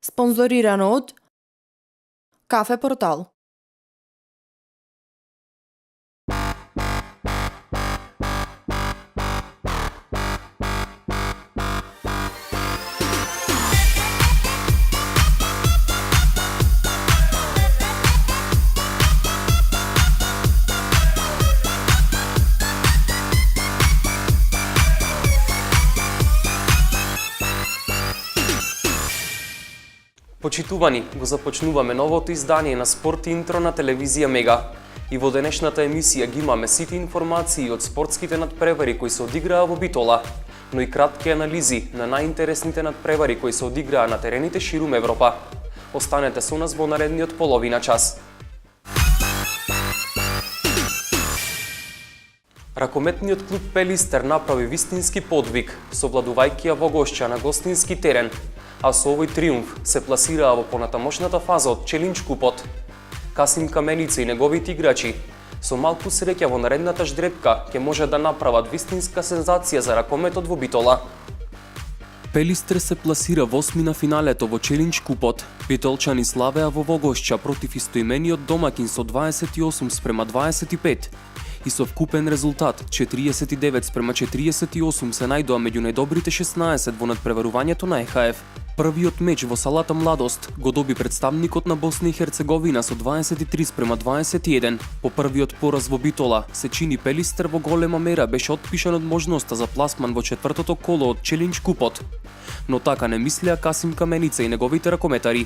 Спонзорирано од Кафе Портал. Почитувани, го започнуваме новото издание на Спорт Интро на телевизија Мега. И во денешната емисија ги имаме сите информации од спортските надпревари кои се одиграа во Битола, но и кратки анализи на најинтересните надпревари кои се одиграа на терените ширум Европа. Останете со нас во наредниот половина час. Ракометниот клуб Пелистер направи вистински подвиг, совладувајќи ја во гошќа на гостински терен, а со овој триумф се пласираа во понатамошната фаза од Челлендж купот. Касим Каменица и неговите играчи со малку среќа во наредната ждрепка ќе може да направат вистинска сензација за ракометот во Битола. Пелистер се пласира во осмина финалето во Челлендж купот. Битолчани славеа во гошќа против истоимениот домакин со 28:25 и со вкупен резултат 49:48 се најдоа меѓу најдобрите 16 во надпреварувањето на ЕХФ. Првиот меч во салата Младост го доби представникот на Босна и Херцеговина со 23:21. По првиот пораз во Битола се чини Пелистер во голема мера беше отпишан од можноста за пласман во четвртото коло од Челлендж купот. Но така не мислеа Касим Каменица и неговите ракометари.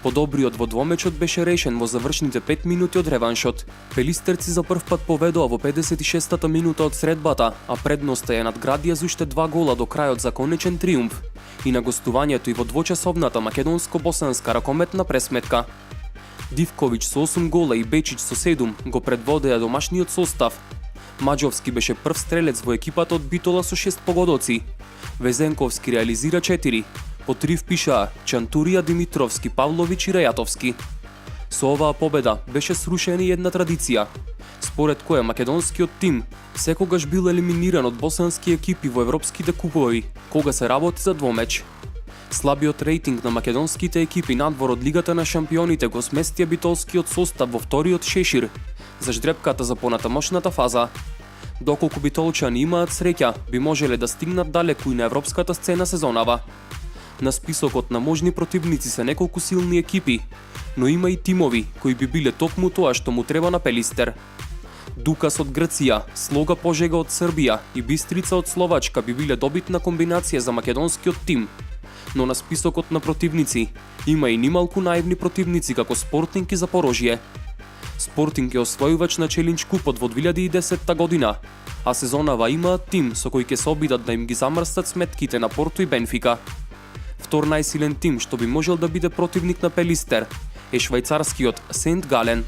Подобриот во двомечот беше решен во завршните 5 минути од реваншот. Пелистерци за прв пат поведоа во 56-та минута од средбата, а предноста ја надградија за уште 2 гола до крајот за конечен триумф и на гостувањето и во двочасовната македонско-босанска ракометна пресметка. Дивковиќ со 8 гола и Бечиќ со 7 го предводеа домашниот состав. Маџовски беше прв стрелец во екипата од Битола со 6 погодоци. Везенковски реализира 4. По 3 впишаа Чантурија, Димитровски, Павловиќ и Рајатовски. Со оваа победа беше срушена и една традиција, според која македонскиот тим секогаш бил елиминиран од босански екипи во европските купови, кога се работи за двомеч. Слабиот рейтинг на македонските екипи надвор од Лигата на шампионите го сместија битолскиот состав во вториот шешир за ждрепката за понатамошната фаза. Доколку битолчани имаат среќа, би можеле да стигнат далеку и на европската сцена сезонава. На списокот на можни противници се неколку силни екипи, но има и тимови кои би биле токму тоа што му треба на Пелистер. Дукас од Грција, Слога Пожега од Србија и Бистрица од Словачка би биле добитна комбинација за македонскиот тим. Но на списокот на противници има и нималку наивни противници како Спортинг и Запорожје. Спортинг е освојувач на Челлендж купот во 2010 година, а сезонава имаат тим со кој ќе се обидат да им ги замрстат сметките на Порто и Бенфика. Втор најсилен тим што би можел да биде противник на Пелистер е швајцарскиот Сент Гален.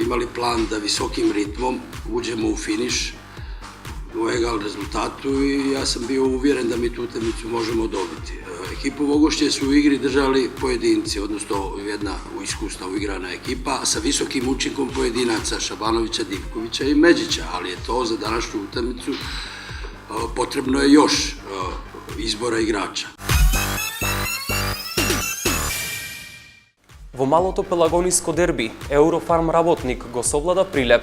Imali plan da visokim ritmom uđemo u finiš u egal rezultatu i ja sam bio uvjeren da mi tu utakmicu možemo dobiti. Ekipu Vogošće su u igri držali pojedinci, odnosno jedna iskusna uigrana ekipa sa visokim učinkom pojedinaca Šabanovića, Divkovića i Međića, ali je to za današnju utakmicu potrebno je još izbora igrača. Во малото пелагониско дерби, Eurofarm работник го совлада Прилеп.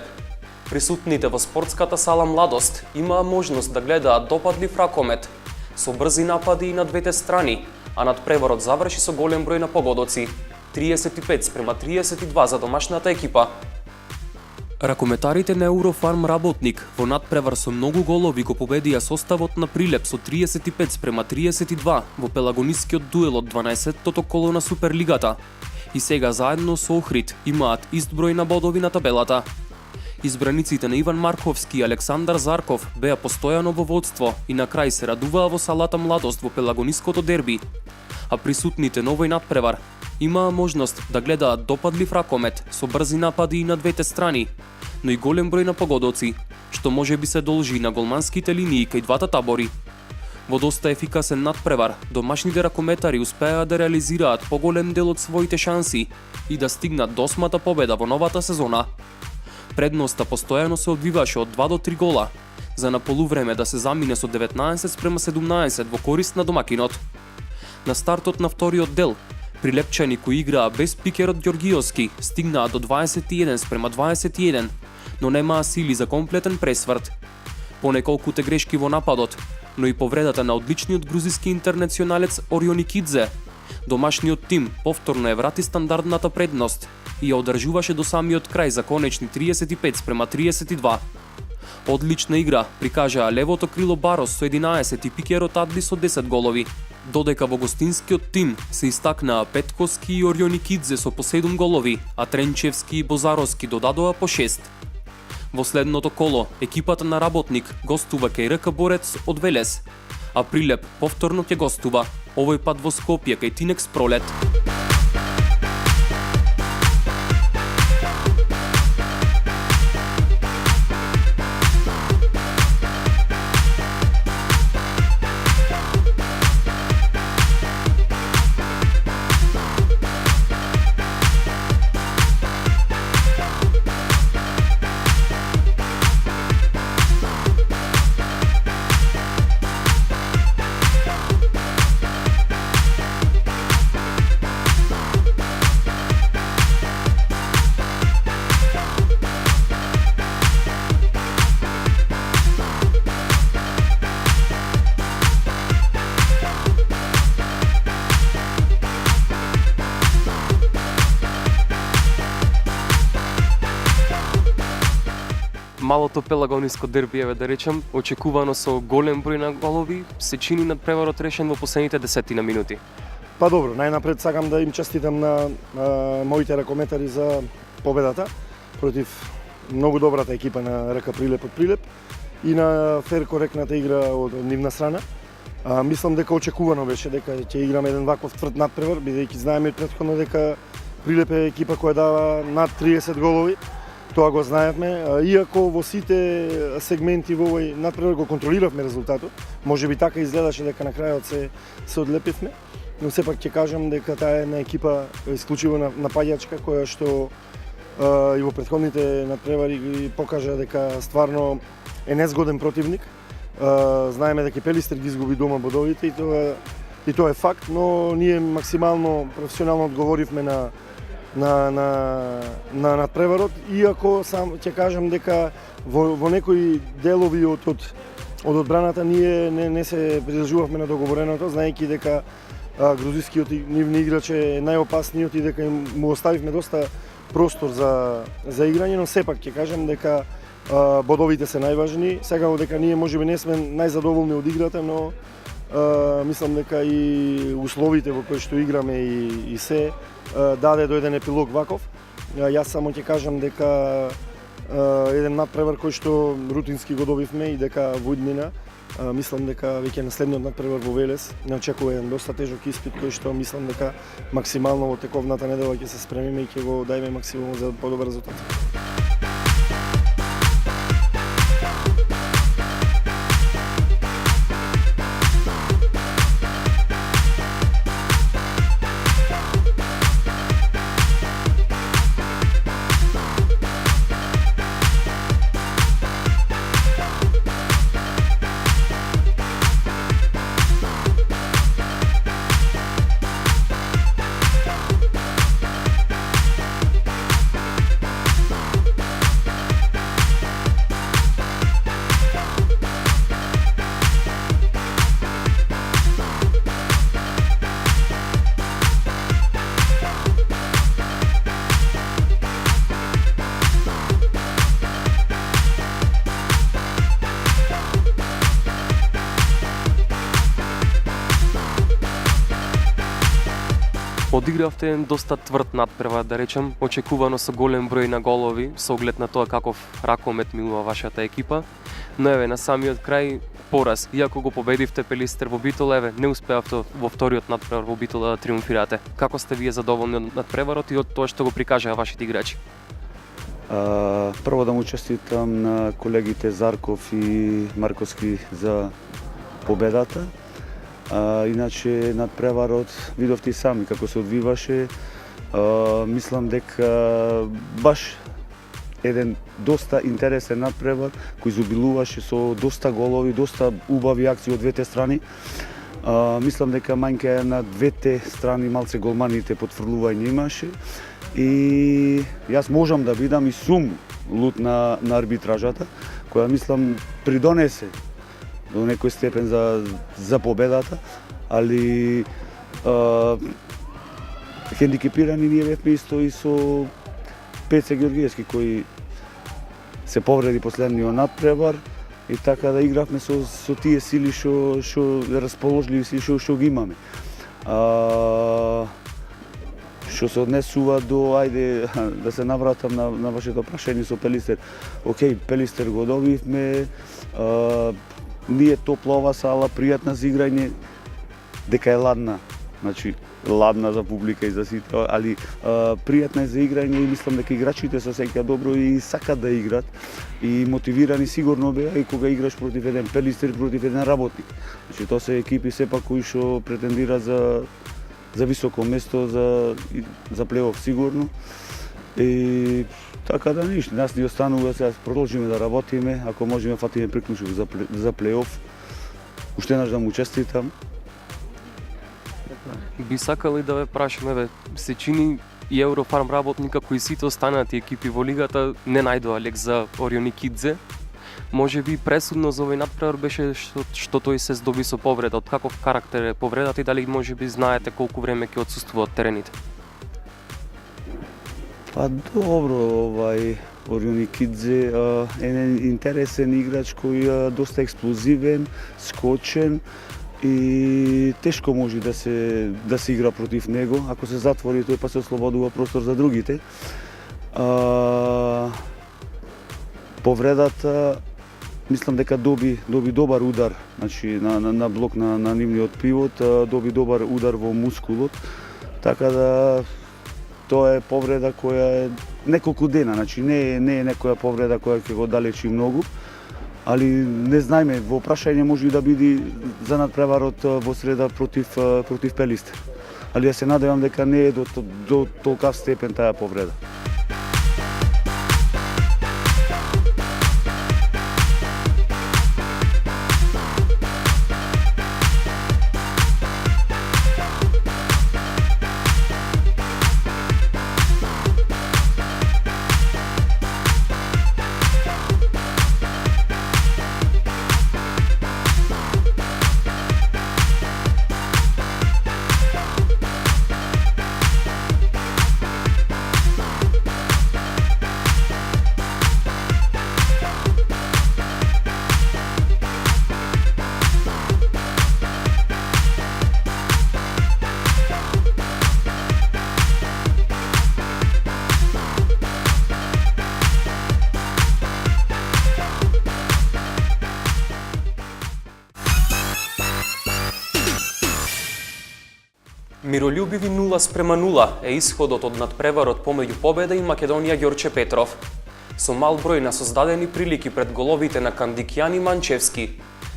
Присутните во спортската сала Младост имаа можност да гледаат допадлив ракомет, со брзи напади и на двете страни, а надпреварот заврши со голем број на погодоци, 35:32 за домашната екипа. Ракометарите на Eurofarm работник во надпревар со многу голови го победија составот на Прилеп со 35:32 во пелагонискиот дуел од 12-тото коло на Суперлигата и сега заедно со Охрид имаат ист број на бодови на табелата. Избраниците на Иван Марковски и Александар Зарков беа постојано во водство и на крај се радуваа во салата Младост во пелагониското дерби, а присутните на овој надпревар имаа можност да гледаат допадлив ракомет со брзи напади и на двете страни, но и голем број на погодоци, што може би се должи на голманските линии кај двата табори. Во доста ефикасен надпревар, домашните ракометари успеа да реализираат поголем дел од своите шанси и да стигнат до 8-та победа во новата сезона. Предноста постојано се одвиваше од 2 до 3 гола, за на полувреме да се замине со 19:17 во корист на домакинот. На стартот на вториот дел, Прилепчани кои играа без пикерот Ѓоргиовски стигнаа до 21:21, но немаа сили за комплетен пресврт. По неколкуте грешки во нападот, но и повредата на одличниот грузиски интернационалец Орионикидзе, домашниот тим повторно ја врати стандардната предност и ја одржуваше до самиот крај за конечни 35:32. Одлична игра прикажаа левото крило Барос со 11 и пикерот Адли со 10 голови, додека во гостинскиот тим се истакнаа Петковски и Орионикидзе со по 7 голови, а Тренчевски и Бозаровски додадоа по 6. Во следното коло, екипата на Работник гостува кај РК Борец од Велес, а Прилеп повторно ќе гостува, овој пат во Скопје кај Тинекс Пролет. Малото пелагониско дерби, да речем, очекувано со голем број на голови, се чини надпреварот решен во последните 10 минути. Па добро, најнапред сакам да им честитам на моите ракометари за победата против многу добрата екипа на РК Прилеп од Прилеп и на фер коректната игра од нивна страна. Мислам дека очекувано беше дека ќе играме еден ваков тврд надпревар, бидејќи знаеме претходно дека Прилеп е екипа која дава над 30 голови. Тоа го знаевме, иако во сите сегменти во овој надпревар го контролиравме резултатот. Можеби така изгледаше дека на крајот се одлепивме, но сепак ќе кажам дека таа е една екипа исклучиво напаѓачка која што и во претходните надпревари ги покажа дека стварно е незгоден противник. Знаеме дека Пелистер ги изгуби дома бодовите и тоа е факт, но ние максимално професионално одговоривме на надпреварот, иако сам ќе кажам дека во некои делови од одбраната ние не се придржувавме на договореното, знаејќи дека грузискиот нивни играч е најопасниот и дека му оставивме доста простор за играње, но сепак ќе кажам дека бодовите се најважни. Сега дека ние можеби не сме најзадоволни од играта, но мислам дека и условите во кои што играме и се даде до еден епилог ваков. Јас само ќе кажам дека еден надпревар кој што рутински го добивме и дека во иднина мислам дека веќе на следниот надпревар во Велес не очекува еден доста тежок испит кој што мислам дека максимално во тековната недела ќе се спремиме и ќе го дајме максимум за подобар резултат. одигравте доста тврд надпревар, да речем, очекувано со голем број на голови, со оглед на тоа каков ракомет милува вашата екипа. Но еве, на самиот крај, пораз. Иако го победивте Пелистер во Битола, еве, не успеавте во вториот надпревар во Битола да триумфирате. Како сте вие задоволни од надпреварот и од тоа што го прикажаа вашите играчи? Прво да му честитам на колегите Зарков и Марковски за победата. Иначе надпреварот видовте и сами како се одвиваше. Мислам дека баш еден доста интересен надпревар кој изобилуваше со доста голови, доста убави акции од двете страни. Мислам дека мањка на двете страни малце голманите потврлување имаше и јас можам да бидам и сум лут на арбитражата, која мислам придонесе до некој степен за победата, али хендикепирани ние бевме исто и со Пеце Георгиевски кој се повреди последниот надпревар и така да игравме со тие сили што расположливи сили што ги имаме. Што се однесува до, ајде да се навратам на вашето прашање со Пелистер. Океј, Пелистер го добивме, ние топла ова сала, пријатна за играње, дека е ладна, значи ладна за публика и за сите, али пријатна е за играње и мислам дека играчите се осеќаат добро и сакат да играат и мотивирани сигурно беа и кога играш против еден Пелистер, против еден работник. Значи тоа се екипи сепак кои што претендира за високо место за плейоф сигурно. И така да ништо, нас ни останува сега продолжиме да работиме, ако можеме фатиме приклучок за плейоф. Уште еднаш да му честитам. Би сакал и да ве прашам, еве, се чини и Еврофарм работника кои сите останати екипи во лигата не најдоа лек за Орионикидзе. Може би пресудно за овој надпревар беше што тој се здоби со повреда. Од каков карактер е повредата и дали може би знаете колку време ќе отсуствува од терените? Па добро, Орионикидзе е интересен играч кој доста експлозивен, скочен и тешко може да се игра против него. Ако се затвори тој па се ослободува простор за другите. Повредата мислам дека доби добар удар, значи на блок на нивниот пивот, доби добар удар во мускулот. Така да тоа е повреда која е неколку дена, значи не е некоја повреда која ќе го далечи многу. Али не знаеме, во прашање може и да биде за надпреварот во среда против Пелистер. Али јас се надевам дека не е до толкав степен таа повреда. Миролюбиви 0:0 е исходот од надпреварот помеѓу Победа и Македонија Ѓорче Петров. Со мал број на создадени прилики пред головите на Кандикјан и Манчевски,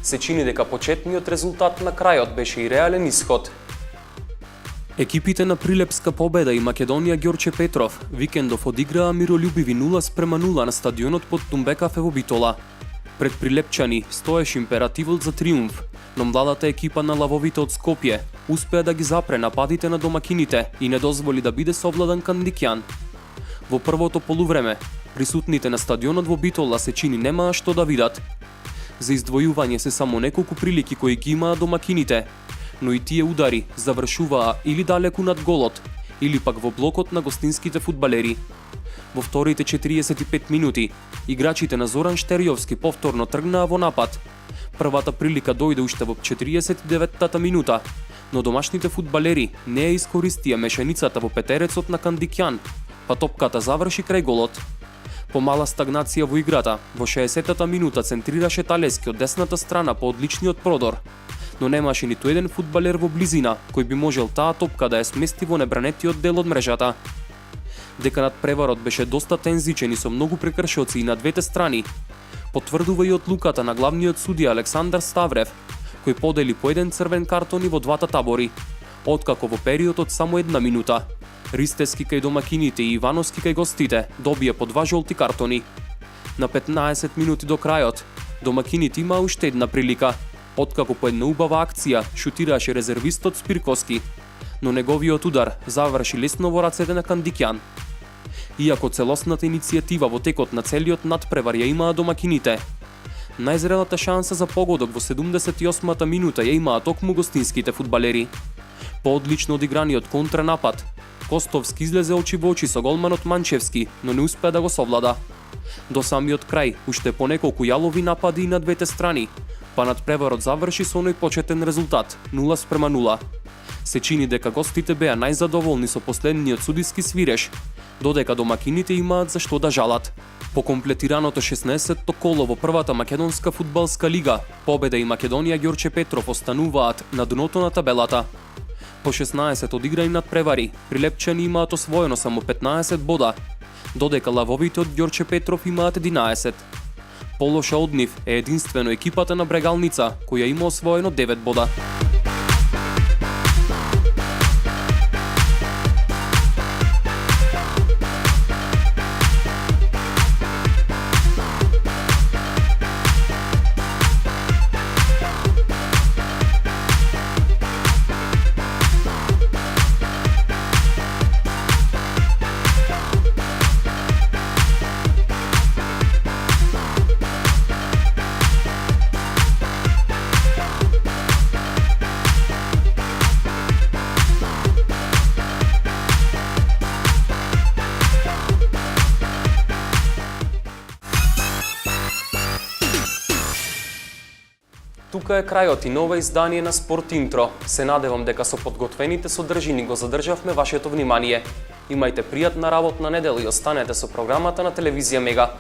се чини дека почетниот резултат на крајот беше и реален исход. Екипите на Прилепска Победа и Македонија Ѓорче Петров викендов одиграа миролюбиви 0:0 на стадионот под Тумбекафе во Битола. Пред прилепчани стоеше императивот за триумф, но младата екипа на лавовите од Скопје успеа да ги запре нападите на домакините и не дозволи да биде совладан Кандикјан. Во првото полувреме, присутните на стадионот во Битола се чини немаа што да видат. За издвојување се само неколку прилики кои ги имаа домакините, но и тие удари завршуваа или далеку над голот, или пак во блокот на гостинските фудбалери. Во вторите 45 минути, играчите на Зоран Штериовски повторно тргнаа во напад. Првата прилика дојде уште во 49-тата минута, но домашните фудбалери не ја искористија мешаницата во петерецот на Кандикјан, па топката заврши крај голот. Помала стагнација во играта, во 60-та минута центрираше Талески од десната страна по одличниот продор, но немаше ниту еден фудбалер во близина кој би можел таа топка да ја смести во небранетиот дел од мрежата. Дека надпреварот беше доста тензичен и со многу прекршоци и на двете страни, потврдува и одлуката на главниот судија Александар Ставрев, кој подели по еден црвен картон и во двата табори, откако во период од само една минута Ристески кај домакините и Ивановски кај гостите добија по 2 жолти картони. На 15 минути до крајот, домакините имаа уште една прилика, откако по една убава акција шутираше резервистот Спирковски, но неговиот удар заврши лесно во рацете на Кандикјан. Иако целосната иницијатива во текот на целиот надпревар ја имаа домакините, најзрелата шанса за погодок во 78-та минута ја имаа токму гостинските фудбалери. По одлично одиграниот контранапад, Костовски излезе очи во очи со голманот Манчевски, но не успеа да го совлада. До самиот крај, уште по неколку јалови напади и на двете страни, па надпреварот заврши со оној почетен резултат 0:0. Се чини дека гостите беа најзадоволни со последниот судиски свиреж, додека домакините имаат за што да жалат. По комплетираното 16-то коло во првата македонска фудбалска лига, Победа и Македонија Ѓорче Петров остануваат на дното на табелата. По 16 одиграни надпревари, Прилепчани имаат освоено само 15 бода, додека лавовите од Ѓорче Петров имаат 11. Полоша од нив е единствено екипата на Брегалница, која има освоено 9 бода. Тука е крајот и ново издание на Спорт Интро. Се надевам дека со подготвените содржини го задржавме вашето внимание. Имајте пријатна работна недела и останете со програмата на телевизија Мега.